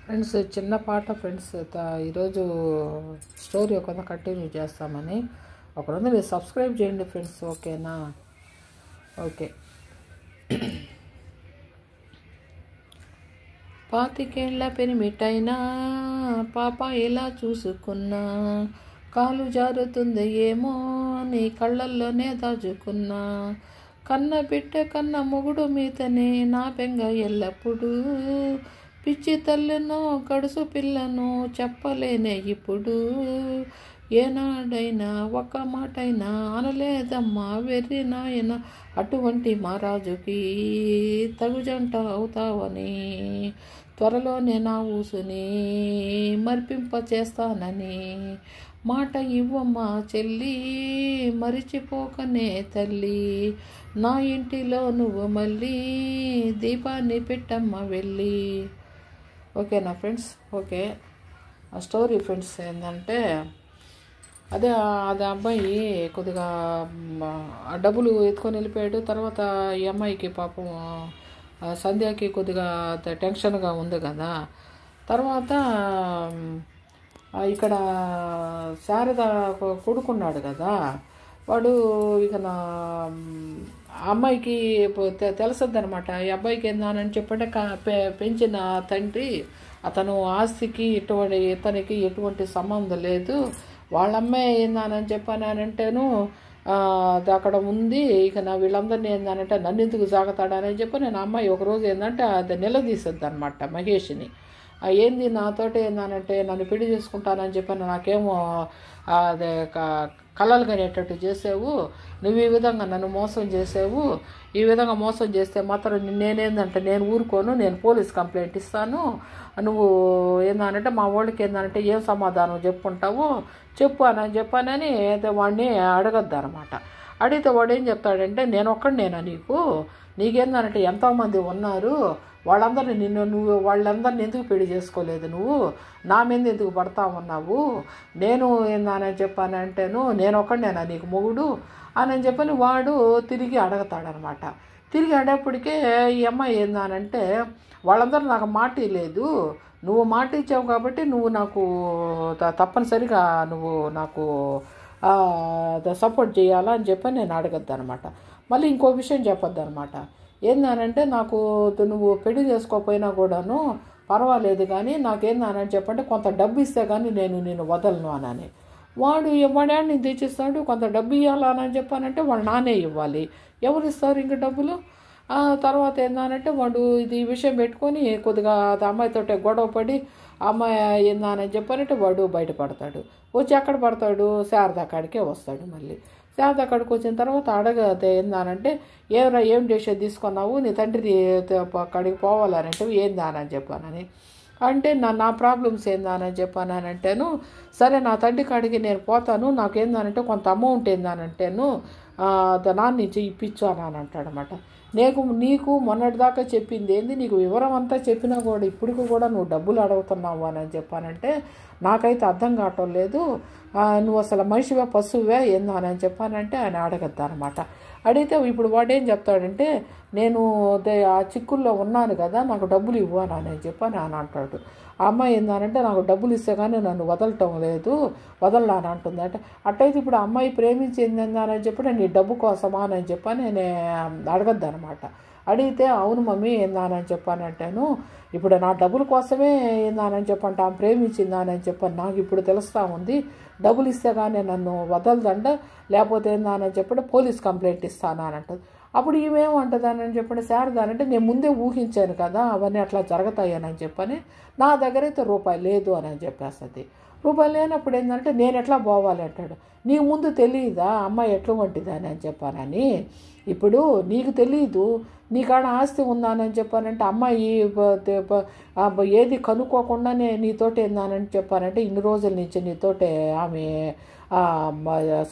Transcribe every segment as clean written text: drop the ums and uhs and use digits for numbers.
Friends చిన్న పాట friends ఈరోజు స్టోరీ ఒక కంటిన్యూ చేస్తామని ఒకరోజు మీరు సబ్స్క్రైబ్ చేయండి ఫ్రెండ్స్. ఓకేనా? ఓకే. 25 ఏళ్ల పెనిమిటైనా పాప ఎలా చూసుకున్నా, కాలు జారుతుంది ఏమో నీ కళ్ళల్లోనే దాచుకున్నా, కన్న బిడ్డ కన్న మొగుడు మీదనే నా బెంగ ఎల్లప్పుడూ, పిచ్చి తల్లినో గడుసు పిల్లను చెప్పలేనే ఇప్పుడు, ఏనాడైనా ఒక్క మాటైనా అనలేదమ్మా వెర్రి నాయన, అటువంటి మహారాజుకి తగుజంట అవుతావని, త్వరలోనే నా ఊసుని మర్పింప చేస్తానని, మాట ఇవ్వమ్మా చెల్లి మరిచిపోకనే తల్లి, నా ఇంటిలో నువ్వు మళ్ళీ దీపాన్ని పెట్టమ్మ వెళ్ళి. ఓకేనా ఫ్రెండ్స్? ఓకే. ఆ స్టోరీ ఫ్రెండ్స్ ఏంటంటే అది అబ్బాయి కొద్దిగా ఆ డబ్బులు ఎత్తుకొని వెళ్ళిపోయాడు. తర్వాత ఈ అమ్మాయికి పాపం సంధ్యకి కొద్దిగా టెన్షన్గా ఉంది కదా. తర్వాత ఇక్కడ శారద కొడుకున్నాడు కదా, వాడు ఇక నా అమ్మాయికి తెలుసద్దు అనమాట. ఈ అబ్బాయికి ఏందని చెప్పంటే పెంచిన తండ్రి అతను ఆస్తికి ఇతనికి ఎటువంటి సంబంధం లేదు, వాళ్ళ అమ్మాయి ఏందానని చెప్పానంటేను అక్కడ ఉంది. ఇక నా వీళ్ళందరినీ ఏందనంటే నన్ను ఎందుకు జాగ్రత్తాడని చెప్పి నేను అమ్మాయి ఒకరోజు ఏంటంటే అది నిలదీసద్దు అనమాట మహేష్ని. ఏంది నాతోటి ఏందనంటే నన్ను పెళ్లి చేసుకుంటానని చెప్పాను, నాకేమో అదే కలలు కనేటట్టు చేసావు, నువ్వు ఈ విధంగా నన్ను మోసం చేసావు, ఈ విధంగా మోసం చేస్తే మాత్రం నేనేందంటే నేను ఊరుకోను, నేను పోలీస్ కంప్లైంట్ ఇస్తాను, నువ్వు ఏందనంటే మా వాళ్ళకి ఏందనంటే ఏం సమాధానం చెప్పుకుంటావు చెప్పు అని చెప్పానని వాడిని అడగద్దు అనమాట. అడిగితే వాడు ఏం చెప్తాడంటే నేను ఒక్కడినేనా నీకేందనంటే ఎంతోమంది ఉన్నారు, వాళ్ళందరినీ వాళ్ళందరినీ ఎందుకు పెళ్లి చేసుకోలేదు, నువ్వు నా మీద ఎందుకు పడతా ఉన్నావు, నేను ఏందని చెప్పానంటేను నేను ఒక్కడినేనా నీకు మొగుడు అని చెప్పని వాడు తిరిగి అడగతాడనమాట. తిరిగి అడేప్పటికే ఈ అమ్మాయి ఏందనంటే వాళ్ళందరూ నాకు మాట లేదు, నువ్వు మాట ఇచ్చావు కాబట్టి నువ్వు నాకు తప్పనిసరిగా నువ్వు నాకు సపోర్ట్ చేయాలా అని చెప్పని నేను అడగద్దు అనమాట. మళ్ళీ ఇంకో విషయం చెప్పొద్దు అనమాట. ఏందనంటే నాకు నువ్వు పెళ్లి చేసుకోకపోయినా కూడాను పర్వాలేదు, కానీ నాకేందని చెప్పంటే కొంత డబ్బు ఇస్తే కానీ నేను వదలను అని. వాడు ఎవడాన్ని తెచ్చిస్తాడు, కొంత డబ్బు ఇవ్వాలని చెప్పానంటే వాళ్ళు నానే ఇవ్వాలి, ఎవరు ఇస్తారు ఇంక డబ్బులు? తర్వాత ఏందనంటే వాడు ఈ విషయం పెట్టుకొని కొద్దిగా అమ్మాయితో గొడవ పడి అమ్మాయి ఏందని చెప్పానంటే వాడు బయటపడతాడు. వచ్చి ఎక్కడ పడతాడు? శారద కాడికే వస్తాడు. మళ్ళీ శారద కాడికి వచ్చిన తర్వాత అడగతే ఏందనంటే ఏం డెసిషన్ తీసుకున్నావు, నీ తండ్రి కాడికి పోవాలనంటే ఏందానని చెప్పానని అంటే నా ప్రాబ్లమ్స్ ఏందానని చెప్పానంటేను సరే నా తండ్రి కాడికి నేను పోతాను, నాకేందనంటే కొంత అమౌంట్ ఏందనంటేను నాన్న నుంచి ఇప్పించాను అని అంటాడనమాట. నీకు మొన్నటిదాకా చెప్పింది ఏంది, నీకు వివరం అంతా చెప్పినా కూడా ఇప్పటికి కూడా నువ్వు డబ్బులు అడుగుతున్నావు అని చెప్పానంటే నాకైతే అర్థం కావటం లేదు, నువ్వు అసలు మనిషివే పశువే ఏందని చెప్పానంటే ఆయన అడగద్దు అనమాట. అడిగితే ఇప్పుడు వాడేం చెప్తాడంటే నేను ఆ చిక్కుల్లో ఉన్నాను కదా, నాకు డబ్బులు ఇవ్వను అని చెప్పని ఆయన అంటాడు. ఆ అమ్మాయి ఏందనంటే నాకు డబ్బులు ఇస్తే కానీ నన్ను వదలటం లేదు, వదలని అంటుంది. అంటే అట్టయితే ఇప్పుడు అమ్మాయి ప్రేమించింది ఏందని చెప్పి నీ డబ్బు కోసమా అని చెప్పని నేను అడగద్దు అనమాట. అడిగితే అవును మమ్మీ ఏందానని చెప్పానంటేను ఇప్పుడు నా డబ్బుల కోసమే ఏందానని చెప్పంటే ఆమె ప్రేమించిందానని చెప్పని నాకు ఇప్పుడు తెలుస్తూ ఉంది, డబ్బులు ఇస్తే కానీ నన్ను వదలదండ, లేకపోతే ఏందానని చెప్పంటే పోలీస్ కంప్లైంట్ ఇస్తాను అని అంటుంది. అప్పుడు ఈమెమంటుందని చెప్పండి శారదానంటే నేను ముందే ఊహించాను కదా అవన్నీ అట్లా జరుగుతాయని చెప్పని నా దగ్గర అయితే రూపాయి లేదు అని చెప్పేస్తుంది. రూపాయి లేనప్పుడు ఏంటంటే నేను ఎట్లా పోవాలి అంటాడు. నీకు ముందు తెలియదా అమ్మాయి ఎటువంటిదని అని చెప్పానని, ఇప్పుడు నీకు తెలీదు నీకాడ ఆస్తి ఉందానని చెప్పానంటే అమ్మాయి ఏది కనుక్కోకుండానే నీతోటి ఏందానని చెప్పానంటే ఇన్ని రోజుల నుంచి నీతోటే ఆమె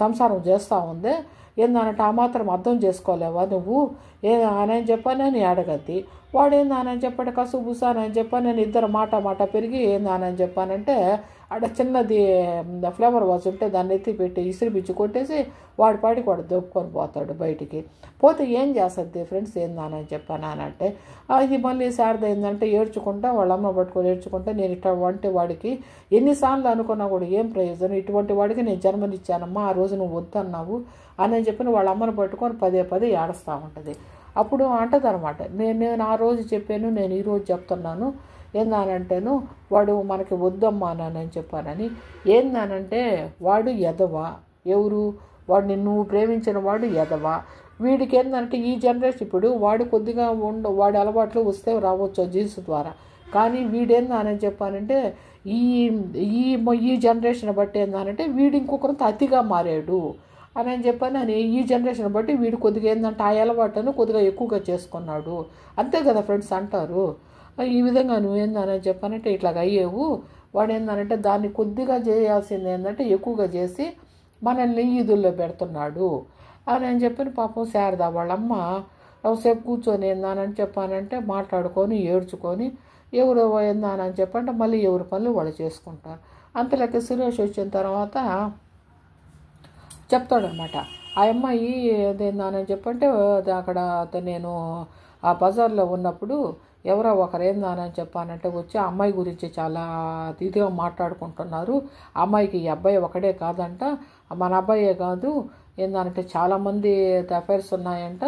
సంసారం చేస్తూ ఉంది, ఏందనంటే ఆ మాత్రం అర్థం చేసుకోలేవా నువ్వు అని చెప్పానని అడగద్ది. వాడేందానని చెప్పాడు కసుబుసానని చెప్పాను. నేను ఇద్దరు మాట పెరిగి ఏందానని చెప్పానంటే అక్కడ చిన్నది ఫ్లేవర్ వాజ్ ఉంటే దాన్ని ఎత్తి పెట్టి ఇసిరిపిచ్చి కొట్టేసి వాడి పాటికి వాడు దొప్పుకొని పోతాడు బయటికి. పోతే ఏం చేస్తుంది ఫ్రెండ్స్ ఏందానని చెప్పాను అంటే ఇది మళ్ళీ శారద ఏంటంటే ఏడ్చుకుంటా వాళ్ళ అమ్మ పట్టుకొని ఏడ్చుకుంటే నేను ఇట్లా అంటే వాడికి ఎన్నిసార్లు అనుకున్నా కూడా ఏం ప్రయోజనం, ఇటువంటి వాడికి నేను జన్మనిచ్చానమ్మా, ఆ రోజు నువ్వు వద్దన్నావు అని చెప్పి వాళ్ళ అమ్మను పట్టుకొని పదే ఏడుస్తూ ఉంటుంది. అప్పుడు అంటదనమాట, నేను ఆ రోజు చెప్పాను, నేను ఈరోజు చెప్తున్నాను ఏందానంటేను వాడు మనకి వద్దమ్మా అని చెప్పానని. ఏందానంటే వాడు ఎదవా, ఎవరు వాడిని నువ్వు ప్రేమించిన వాడు ఎదవా. వీడికి ఏంటంటే ఈ జనరేషన్ ఇప్పుడు వాడు కొద్దిగా వాడి అలవాట్లు వస్తే రావచ్చు జీన్స్ ద్వారా, కానీ వీడేందని చెప్పానంటే ఈ ఈ జనరేషన్ బట్టి ఏందనంటే వీడు ఇంకొకరితో అతిగా మారాడు అని చెప్పాను. ఈ జనరేషన్ బట్టి వీడు కొద్దిగా ఏంటంటే ఆ అలవాటును కొద్దిగా ఎక్కువగా చేసుకున్నాడు, అంతే కదా ఫ్రెండ్స్ అంటారు. ఈ విధంగా నువ్వేందని చెప్పానంటే ఇట్లాగ అయ్యేవు. వాడు ఏందనంటే దాన్ని కొద్దిగా చేయాల్సింది ఏంటంటే ఎక్కువగా చేసి మనల్ని ఈదుల్లో పెడుతున్నాడు అని చెప్పిన పాపం శారద వాళ్ళమ్మ సేపు కూర్చొని ఏందానని చెప్పానంటే మాట్లాడుకొని ఏడ్చుకొని ఎవరు ఏందానని చెప్పంటే మళ్ళీ ఎవరి పనులు వాళ్ళు చేసుకుంటారు. అంతలోకి సురేష్ వచ్చిన తర్వాత చెప్తాడనమాట, ఆ అమ్మాయి ఏందానని చెప్పంటే అక్కడ నేను ఆ బజార్లో ఉన్నప్పుడు ఎవరో ఒకరు ఏందానని చెప్పానంటే వచ్చి ఆ అమ్మాయి గురించి చాలా ఇదిగా మాట్లాడుకుంటున్నారు. అమ్మాయికి ఈ అబ్బాయి ఒకడే కాదంట, మన అబ్బాయే కాదు ఏందానంటే చాలామంది అఫైర్స్ ఉన్నాయంట,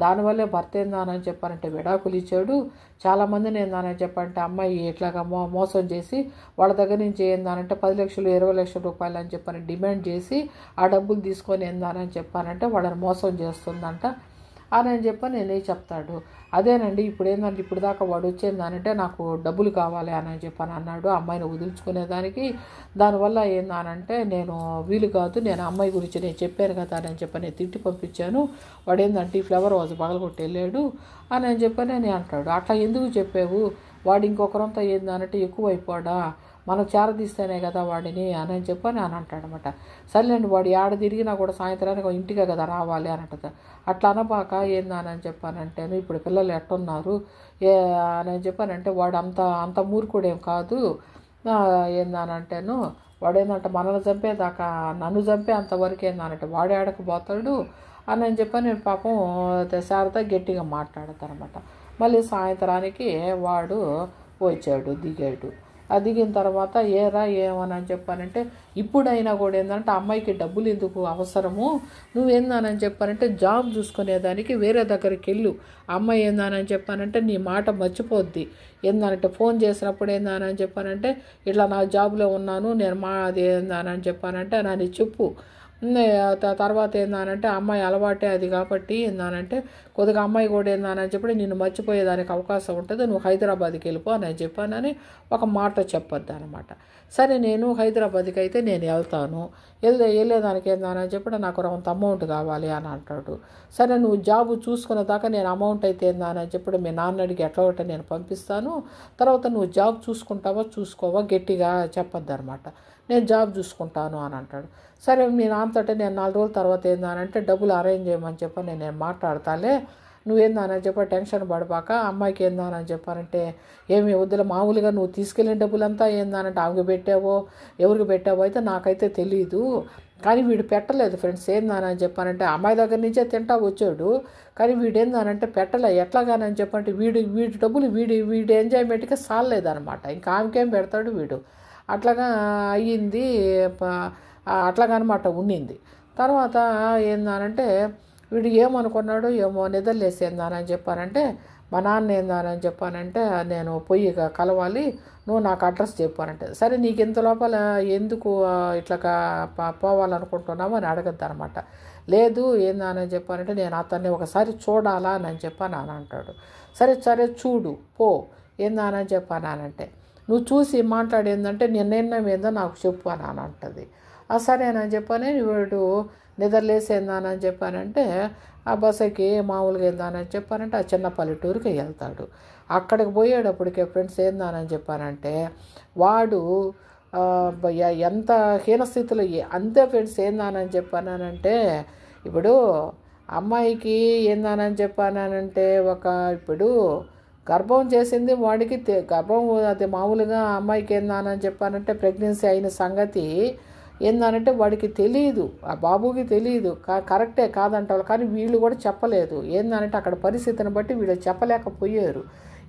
దానివల్లే భర్త ఏందానని చెప్పానంటే విడాకులు ఇచ్చాడు. చాలామందిని ఏందానని చెప్పంటే అమ్మాయి ఇట్లాగా మోసం చేసి వాళ్ళ దగ్గర నుంచి ఏందానంటే 10 లక్షలు 20 లక్షల రూపాయలు అని చెప్పని డిమాండ్ చేసి ఆ డబ్బులు తీసుకొని ఏందానని చెప్పానంటే వాళ్ళని మోసం చేస్తుందంట అని చెప్పని నేనే చెప్తాడు. అదేనండి ఇప్పుడు ఏంటంటే ఇప్పుడు దాకా వాడు వచ్చేందానంటే నాకు డబ్బులు కావాలి అని చెప్పని అన్నాడు అమ్మాయిని వదిలించుకునేదానికి. దానివల్ల ఏందానంటే నేను వీలు కాదు, నేను అమ్మాయి గురించి నేను చెప్పాను కదా అని చెప్పని తిట్టి పంపించాను. వాడు ఏంటంటే ఈ ఫ్లవర్ వాజ్ పగలగొట్టి వెళ్ళాడు అని చెప్పని అని అంటాడు. అట్లా ఎందుకు చెప్పావు, వాడు ఇంకొకరంతా ఏందనంటే ఎక్కువ అయిపోడా, మనం చేరదీస్తేనే కదా వాడిని అని చెప్పని అని అంటాడనమాట. సర్లేండి వాడు ఏడ తిరిగినా కూడా సాయంత్రానికి ఇంటికే కదా రావాలి అని అంటుంది. అట్లా అనబాక ఏందని చెప్పానంటే ఇప్పుడు పిల్లలు ఎట్టున్నారు అని చెప్పానంటే వాడు అంత మూర్ఖుడేం కాదు ఏందనంటేను వాడు ఏంటంటే మనల్ని చంపేదాకా నన్ను చంపే అంతవరకు ఏందనంటే వాడు ఏడకపోతాడు అని చెప్పని పాపం శారద గట్టిగా మాట్లాడతారనమాట. మళ్ళీ సాయంత్రానికి వాడు దిగాడు. దిగిన తర్వాత ఏమని చెప్పానంటే ఇప్పుడైనా కూడా ఏంటంటే అమ్మాయికి డబ్బులు ఎందుకు అవసరము, నువ్వేందని చెప్పానంటే జాబ్ చూసుకునేదానికి వేరే దగ్గరికి వెళ్ళు. అమ్మాయి ఏందని చెప్పానంటే నీ మాట మర్చిపోద్ది. ఏందనంటే ఫోన్ చేసినప్పుడు ఏందని చెప్పానంటే ఇట్లా నా జాబ్లో ఉన్నాను నేను అది ఏందని చెప్పానంటే నన్ను చెప్పు. తర్వాత ఏందనంటే అమ్మాయి అలవాటే అది కాబట్టి ఏందనంటే కొద్దిగా అమ్మాయి కూడా ఏందని చెప్పి నిన్ను మర్చిపోయేదానికి అవకాశం ఉంటుంది, నువ్వు హైదరాబాద్కి వెళ్ళిపో అని చెప్పానని ఒక మాట చెప్పొద్దు అనమాట. సరే నేను హైదరాబాద్కి అయితే నేను వెళ్తాను, వెళ్ళేదానికి ఏందని చెప్పి నాకు కొంత అమౌంట్ కావాలి అని అంటాడు. సరే నువ్వు జాబ్ చూసుకున్న దాకా నేను అమౌంట్ అయితే ఏందని చెప్పి మీ నాన్న అడిగి ఎట్లా ఒకటి నేను పంపిస్తాను, తర్వాత నువ్వు జాబ్ చూసుకోవా గట్టిగా చెప్పొద్దు అనమాట. నేను జాబ్ చూసుకుంటాను అని అంటాడు. సరే మీ నాన్నతోటే నేను 4 రోజుల తర్వాత ఏందనంటే డబ్బులు అరేంజ్ చేయమని చెప్పని నేను మాట్లాడతాలే, నువ్వేందని చెప్పి టెన్షన్ పడబాక. అమ్మాయికి ఏందని చెప్పానంటే ఏమి వద్దులే, మామూలుగా నువ్వు తీసుకెళ్ళిన డబ్బులంతా ఏందనంటే ఆమెకు పెట్టావో ఎవరికి పెట్టావో అయితే నాకైతే తెలీదు, కానీ వీడు పెట్టలేదు ఫ్రెండ్స్. ఏందని చెప్పానంటే అమ్మాయి దగ్గర నుంచే తింటా వచ్చాడు, కానీ వీడేందనంటే పెట్టలే. ఎట్లాగానని చెప్పంటే వీడి డబ్బులు వీడి ఎంజాయ్మెంట్కి సాలలేదనమాట, ఇంకా ఆమెకేం పెడతాడు వీడు. అట్లాగా అయ్యింది, అట్లాగనమాట ఉండింది. తర్వాత ఏందనంటే వీడు ఏమనుకున్నాడు ఏమో నిద్రలేసేందానని చెప్పానంటే మా నాన్న ఏందని చెప్పానంటే నేను పొయ్యి కలవాలి, నువ్వు నాకు అడ్రస్ చెప్పానంటే సరే నీకు ఇంత లోపల ఎందుకు ఇట్లా పోవాలనుకుంటున్నావు అని అడగద్దు అనమాట. లేదు ఏందని చెప్పానంటే నేను అతన్ని ఒకసారి చూడాలా అని చెప్పాను అని అంటాడు. సరే చూడు పో ఏందని చెప్పానంటే నువ్వు చూసి మాట్లాడేందంటే నీ నిర్ణయం ఏందో నాకు చెప్పు అని అంటుంది. సరేనని చెప్పని వీడు నిద్రలేసేందానని చెప్పానంటే ఆ బస్సుకి మామూలుగా ఏందానని చెప్పానంటే ఆ చిన్న పల్లెటూరుకి వెళ్తాడు. అక్కడికి పోయేటప్పటికే ఫ్రెండ్స్ ఏందానని చెప్పానంటే వాడు ఎంత హీనస్థితిలో అంతే ఫ్రెండ్స్. ఏందానని చెప్పానంటే ఇప్పుడు అమ్మాయికి ఏందానని చెప్పానంటే ఇప్పుడు గర్భం చేసింది వాడికి గర్భం అది మామూలుగా అమ్మాయికి ఏందానని చెప్పానంటే ప్రెగ్నెన్సీ అయిన సంగతి ఏందనంటే వాడికి తెలియదు, ఆ బాబుకి తెలియదు. కరెక్టే కాదంటారు, కానీ వీళ్ళు కూడా చెప్పలేదు. ఏందనంటే అక్కడ పరిస్థితిని బట్టి వీళ్ళు చెప్పలేకపోయారు.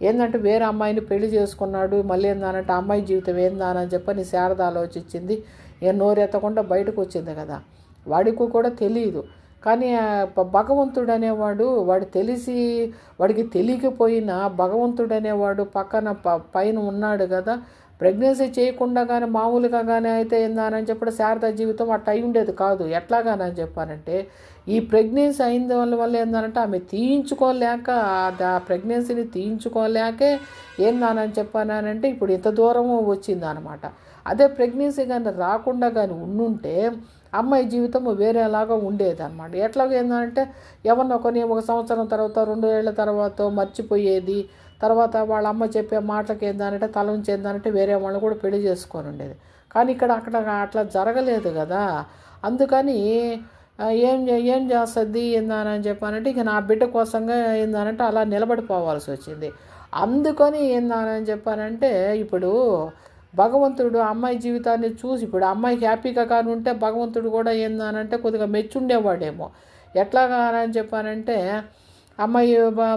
ఏంటంటే వేరే అమ్మాయిని పెళ్లి చేసుకున్నాడు, మళ్ళీ ఏందనంటే అమ్మాయి జీవితం ఏందానని చెప్పని శారద ఆలోచించింది. ఏం నోరెత్తకుండా బయటకు వచ్చింది కదా, వాడికి కూడా తెలియదు. కానీ భగవంతుడు అనేవాడు వాడికి తెలియకపోయినా భగవంతుడు అనేవాడు పక్కన పైన ఉన్నాడు కదా. ప్రెగ్నెన్సీ చేయకుండా కానీ మామూలుగా కానీ అయితే ఏందానని చెప్పి శారద జీవితం అట్ట అయి ఉండేది కాదు. ఎట్లాగానని చెప్పానంటే ఈ ప్రెగ్నెన్సీ అయిన వల్ల ఏందనంటే ఆమె తీయించుకోలేక ఆ ప్రెగ్నెన్సీని తీయించుకోలేకే ఏందానని చెప్పానంటే ఇప్పుడు ఇంత దూరము వచ్చిందనమాట. అదే ప్రెగ్నెన్సీ కానీ రాకుండా కానీ ఉండుంటే అమ్మాయి జీవితం వేరేలాగా ఉండేదన్నమాట. ఎట్లాగో ఏంటంటే ఎవరినో కొని 1 సంవత్సరం తర్వాత 2 ఏళ్ల తర్వాత మర్చిపోయేది. తర్వాత వాళ్ళ అమ్మ చెప్పే మాటలకి ఏంటంటే తల ఉంచి ఏంటంటే వేరే వాళ్ళని కూడా పెళ్లి చేసుకొని ఉండేది. కానీ అక్కడ అట్లా జరగలేదు కదా. అందుకని ఏం చేస్తుంది ఏందని చెప్పానంటే ఇక నా బిడ్డ కోసంగా ఏందనంటే అలా నిలబడిపోవాల్సి వచ్చింది. అందుకని ఏందని చెప్పానంటే ఇప్పుడు భగవంతుడు అమ్మాయి జీవితాన్ని చూసి ఇప్పుడు అమ్మాయికి హ్యాపీగా కానీ ఉంటే భగవంతుడు కూడా ఏందనంటే కొద్దిగా మెచ్చుండేవాడేమో. ఎట్లాగా అని చెప్పానంటే అమ్మాయి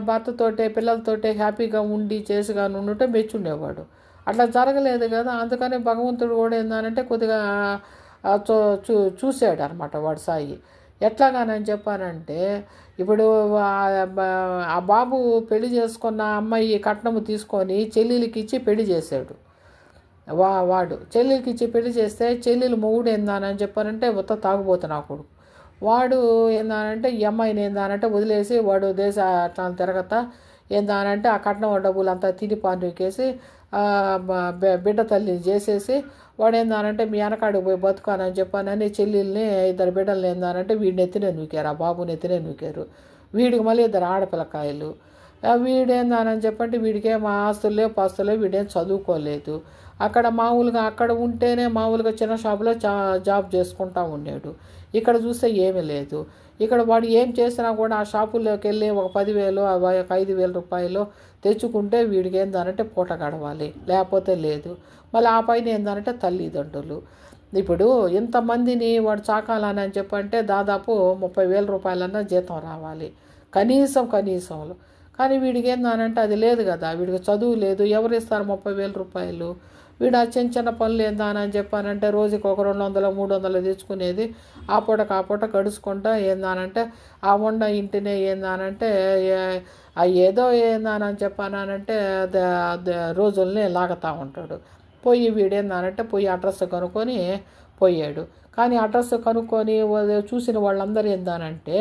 భర్తతోటే పిల్లలతోటే హ్యాపీగా ఉండి చేసిగా ఉంటే మెచ్చుండేవాడు. అట్లా జరగలేదు కదా. అందుకని భగవంతుడు కూడా ఏందనంటే కొద్దిగా చూశాడు అనమాట వాడు సాయి. ఎట్లాగానని చెప్పానంటే ఇప్పుడు ఆ బాబు పెళ్లి చేసుకున్న అమ్మాయి కట్నము తీసుకొని చెల్లెలికి ఇచ్చి పెళ్లి చేశాడు. వాడు చెల్లెలికి ఇచ్చి పెళ్లి చేస్తే చెల్లెలు మొగుడు ఏందానని చెప్పానంటే ఉత్త తాగుబోతు నా కొడుకు. వాడు ఏందానంటే ఈ అమ్మాయిని ఏందానంటే వదిలేసి వాడు దేశ అట్లా తిరగతా ఏందానంటే ఆ కట్నం డబ్బులు అంతా తిని పానుకేసి బిడ్డ తల్లిని చేసేసి వాడు ఏందానంటే మీ వెనకాడికి పోయి బతుకానని చెప్పానని చెల్లెల్ని 2 బిడ్డలు ఏందానంటే వీడిని ఎత్తినే నూకారు, ఆ బాబుని ఎత్తినే నూకారు. వీడికి మళ్ళీ 2 ఆడపిల్లకాయలు. వీడేందానని చెప్పంటే వీడికేం ఆస్తులు లేవు పాస్తులు లేవు, వీడేం చదువుకోలేదు. అక్కడ మామూలుగా అక్కడ ఉంటేనే మామూలుగా చిన్న షాపులో జాబ్ చేసుకుంటా ఉన్నాడు. ఇక్కడ చూస్తే ఏమీ లేదు. ఇక్కడ వాడు ఏం చేసినా కూడా ఆ షాపుల్లోకి వెళ్ళి ఒక 10,000 ఒక 5,000 రూపాయలు తెచ్చుకుంటే వీడికి ఏందనంటే పూట గడవాలి, లేకపోతే లేదు. మళ్ళీ ఆ పైన ఏందనంటే తల్లిదండ్రులు. ఇప్పుడు ఇంతమందిని వాడు చాకాలని చెప్పంటే దాదాపు 30,000 రూపాయలన్నా జీతం రావాలి కనీసంలో. కానీ వీడికి ఏందనంటే అది లేదు కదా, వీడికి చదువు లేదు, ఎవరు ఇస్తారు 30,000 రూపాయలు? వీడు ఆ చిన్న పనులు ఏందానని చెప్పానంటే రోజుకి ఒక 200 300 తెచ్చుకునేది. ఆ పూట గడుచుకుంటా ఏందానంటే ఆ వండ ఇంటినే ఏందానంటే ఏదో ఏందానని చెప్పానంటే రోజుల్ని లాగుతూ ఉంటాడు. వీడేందానంటే అడ్రస్ కనుక్కొని పోయాడు. కానీ అడ్రస్ కనుక్కొని చూసిన వాళ్ళందరూ ఏందానంటే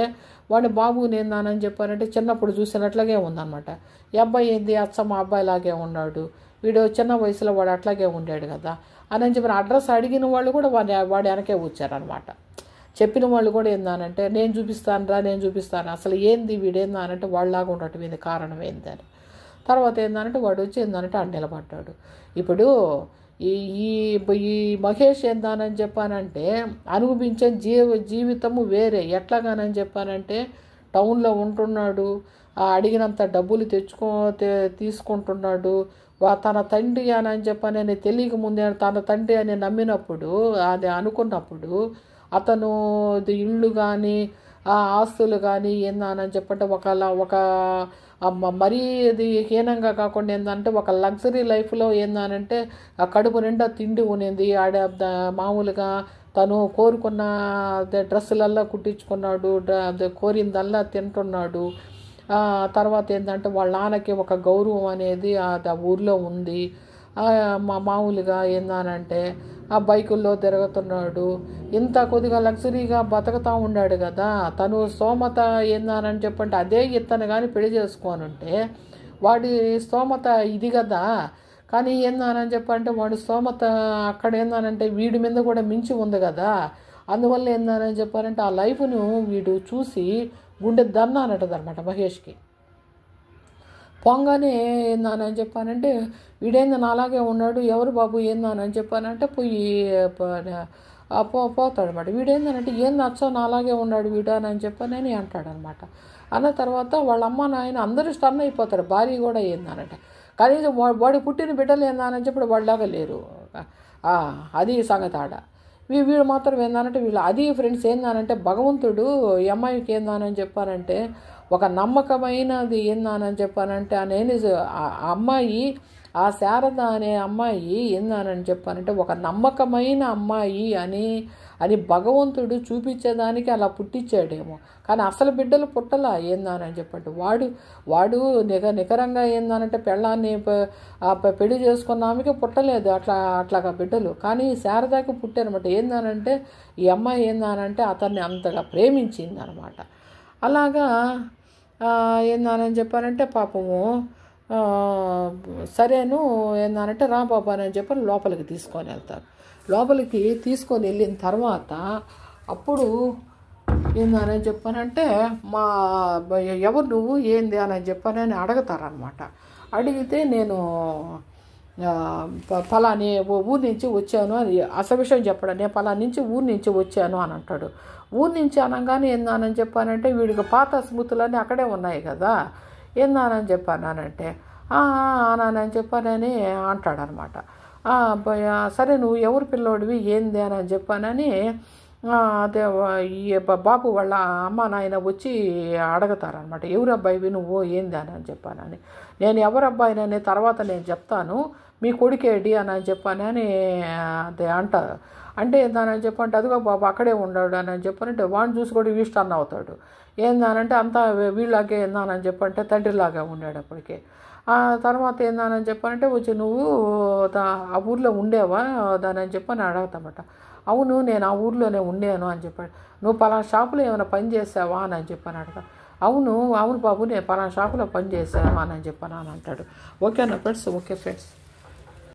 వాడి బాబుని ఏందానని చెప్పానంటే చిన్నప్పుడు చూసినట్లాగే ఉందన్నమాట. ఈ అబ్బాయి ఏంది అచ్చమ్మ అబ్బాయిలాగే ఉన్నాడు, వీడు చిన్న వయసులో వాడు అట్లాగే ఉండాడు కదా అని చెప్పిన అడ్రస్ అడిగిన వాళ్ళు కూడా వాడి వెనకే వచ్చారనమాట. చెప్పిన వాళ్ళు కూడా ఏందానంటే నేను చూపిస్తాను అసలు ఏంది వీడేందానంటే వాళ్ళలాగా ఉండటం ఏంది, కారణం ఏందని. తర్వాత ఏందానంటే వాడు వచ్చి ఏందానంటే ఆడు నిలబడ్డాడు. ఇప్పుడు ఈ మహేష్ ఏందానని చెప్పానంటే అనుభవించే జీవితము వేరే. ఎట్లాగానని చెప్పానంటే టౌన్లో ఉంటున్నాడు, అడిగినంత డబ్బులు తీసుకుంటున్నాడు. తన తండ్రి అని చెప్పని తెలియక ముందే తన తండ్రి అని నమ్మినప్పుడు అది అనుకున్నప్పుడు అతను ఇళ్ళు కానీ ఆస్తులు కానీ ఏందని చెప్పంటే ఒక మరీ ఇది హీనంగా కాకుండా ఏంటంటే ఒక లగ్జరీ లైఫ్లో ఏందనంటే ఆ కడుపు నిండా తిండి ఉన్నింది. మామూలుగా తను కోరుకున్న డ్రెస్సులల్లా కుట్టించుకున్నాడు, కోరిందల్లా తింటున్నాడు. తర్వాత ఏంటంటే వాళ్ళ నాన్నకి ఒక గౌరవం అనేది ఆ ఊర్లో ఉంది. మామూలుగా ఏందనంటే ఆ బైకుల్లో తిరుగుతున్నాడు. ఇంత కొద్దిగా లగ్జరీగా బతుకుతూ ఉన్నాడు కదా. తను స్తోమత ఏందనని చెప్పంటే అదే ఇతను కానీ పెళ్లి చేసుకోనుంటే వాడి స్తోమత ఇది కదా. కానీ ఏందనని చెప్పంటే వాడి స్తోమత అక్కడ ఏందనంటే వీడి మీద కూడా మించి ఉంది కదా. అందువల్ల ఏందనని చెప్పారంటే ఆ లైఫ్ను వీడు చూసి గుండె దన్నానటదనమాట మహేష్కి. పొంగానే ఏందని చెప్పానంటే వీడేంది నాలాగే ఉన్నాడు, ఎవరు బాబు ఏందని చెప్పానంటే పోతాడనమాట. వీడేందనంటే ఏంది నచ్చో నాలాగే ఉన్నాడు వీడు అని చెప్పానని అంటాడనమాట. అన్న తర్వాత వాళ్ళ అమ్మ నాయన అందరూ స్టన్ అయిపోతారు. భార్య కూడా ఏందనంటే కనీసం వాడి పుట్టిన బిడ్డలు ఏందని చెప్పి వాళ్ళలాగా లేరు. అది సంగతి ఆడ. వీళ్ళు మాత్రం ఏందనంటే వీళ్ళు అది ఫ్రెండ్స్ ఏందనంటే భగవంతుడు ఈ అమ్మాయికి ఏందానని చెప్పానంటే ఒక నమ్మకమైనది ఏందానని చెప్పానంటే ఆ అమ్మాయి ఆ శారద అనే అమ్మాయి ఏందానని చెప్పానంటే ఒక నమ్మకమైన అమ్మాయి అని భగవంతుడు చూపించేదానికి అలా పుట్టించాడేమో. కానీ అసలు బిడ్డలు పుట్టలా ఏందానని చెప్పండి. వాడు నికరంగా ఏందానంటే పెళ్ళాన్ని పెళ్లి చేసుకున్న ఆమెకి పుట్టలేదు అట్లాగా బిడ్డలు. కానీ శారదాకి పుట్టారనమాట. ఏందానంటే ఈ అమ్మాయి ఏందానంటే అతన్ని అంతగా ప్రేమించింది అనమాట. అలాగా ఏందానని చెప్పానంటే పాపము సరేను ఏందానంటే రా బాబా అని చెప్పని లోపలికి తీసుకొని వెళ్తారు. లోపలికి తీసుకొని వెళ్ళిన తర్వాత అప్పుడు ఏందని చెప్పానంటే ఎవరు నువ్వు ఏంది అని చెప్పానని అడుగుతారనమాట. అడిగితే నేను ఫలాని ఊరి నుంచి వచ్చాను అని అసలు విషయం చెప్పడం. నేను ఫలాని నుంచి ఊరి నుంచి వచ్చాను అని అంటాడు. ఊరి నుంచి అనగానే ఏందానని చెప్పానంటే వీడికి పాత స్మృతులన్నీ అక్కడే ఉన్నాయి కదా, ఏందానని చెప్పానంటే అని చెప్పానని అంటాడనమాట. సరే నువ్వు ఎవరు పిల్లోడివి ఏంది అని చెప్పానని అదే ఈ బాబు వాళ్ళ అమ్మ నాయన వచ్చి అడుగుతారనమాట. ఎవరు అబ్బాయివి నువ్వు ఏంది అని చెప్పానని. నేను ఎవరు అబ్బాయినని తర్వాత నేను చెప్తాను, మీ కొడుకేడి అని చెప్పానని అదే అంటారు. అంటే ఏందని చెప్పంటే అదిగో బాబు అక్కడే ఉన్నాడు అని చెప్పానంటే వాడిని చూసి కూడా వీస్ట్ అవుతాడు. ఏందనంటే అంతా వీళ్ళలాగే ఏందని చెప్పంటే తండ్రిలాగా ఉన్నాడు అప్పటికే. తర్వాత ఏందని చెప్పానంటే వచ్చి నువ్వు ఆ ఊర్లో ఉండేవా దాని చెప్పని అడుగుతామట. అవును నేను ఆ ఊర్లోనే ఉండాను అని చెప్పాడు. నువ్వు పలానా షాపులో ఏమైనా పని చేసావా అని చెప్పని అడగా. అవును బాబు నేను పలానా షాపులో పని చేశాను అని చెప్పాను అని అంటాడు. ఓకేనా ఫ్రెండ్స్? Okay friends.